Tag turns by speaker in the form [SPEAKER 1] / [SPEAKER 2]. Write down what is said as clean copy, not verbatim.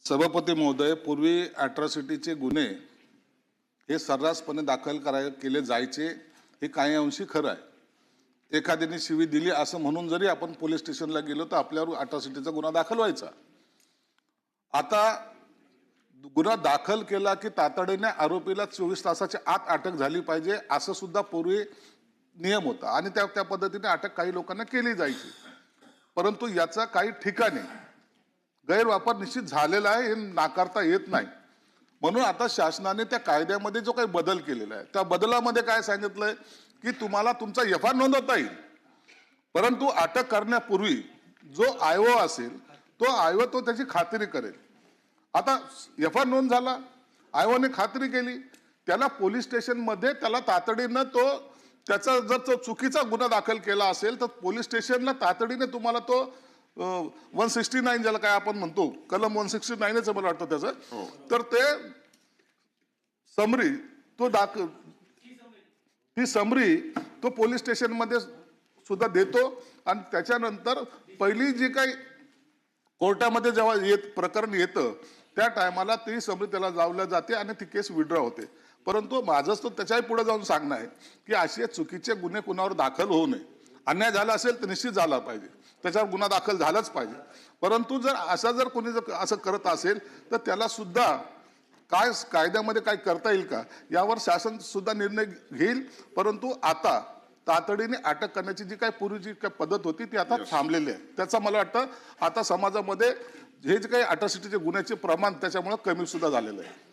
[SPEAKER 1] सभापती महोदय, पूर्वी अॅट्रॉसिटीचे गुन्हे हे सर्रासपणे दाखल केले जायचे, हे काही अंशी खरं आहे। एखाद्याने शिवी दिली असं म्हणून जरी आपण पोलीस स्टेशनला गेलो तर आपल्यावर अॅट्रॉसिटीचा गुन्हा दाखल व्हायचा। आता गुन्हा दाखल केला की तातडीने आरोपीला 24 तासाच्या आत अटक झाली पाहिजे असं सुद्धा पूर्वी नियम होता आणि त्या पद्धतीने अटक काही लोकांना केली जायची। परंतु याचा काही ठिकाणी गैरवापर निश्चित झालेला आहे, हे नाकारता येत नाही। म्हणून आता शासनाने त्या कायद्यामध्ये जो काही बदल केलेला आहे त्या बदलामध्ये काय सांगितलंय की तुम्हाला तुमचा एफआयआर नोंदवता येईल, परंतु अटक करण्यापूर्वी जो आयओ असेल तो आयओ तो त्याची खात्री करेल। आता एफआयआर नोंद झाला, आयओने खात्री केली, त्याला पोलीस स्टेशन मध्ये त्याला तातडीनं तो त्याचा जर तो चुकीचा गुन्हा दाखल केला असेल तर पोलीस स्टेशनला तातडीने तुम्हाला तो 169 ज्याला काय आपण म्हणतो, कलम 169 मला वाटतं त्याचं, तर ते समरी तो ती समरी तो पोलीस स्टेशन मध्ये सुद्धा देतो आणि त्याच्यानंतर पहिली जी काही कोर्टामध्ये जेव्हा प्रकरण येतं त्या टायमाला ती समरी त्याला जावल्या जाते आणि ती केस विड्रॉ होते। परंतु माझंच तो त्याच्याही पुढे जाऊन सांगणं आहे की असे चुकीचे गुन्हे कुणावर दाखल होऊ नये। अन्याय झाला असेल तर निश्चित झाला पाहिजे, त्याच्यावर गुन्हा दाखल झालाच पाहिजे। परंतु जर कोणी असं करत असेल तर त्याला सुद्धा काय कायद्यामध्ये काय करता येईल का यावर शासन सुद्धा निर्णय घेईल। परंतु आता तातडीने अटक करण्याची जी काही पूर्वीची काही पद्धत होती ती आता थांबलेली आहे। त्याचा मला वाटतं आता समाजामध्ये हे जे काही अॅट्रॉसिटीचे गुन्ह्याचे प्रमाण त्याच्यामुळे कमी सुद्धा झालेलं आहे।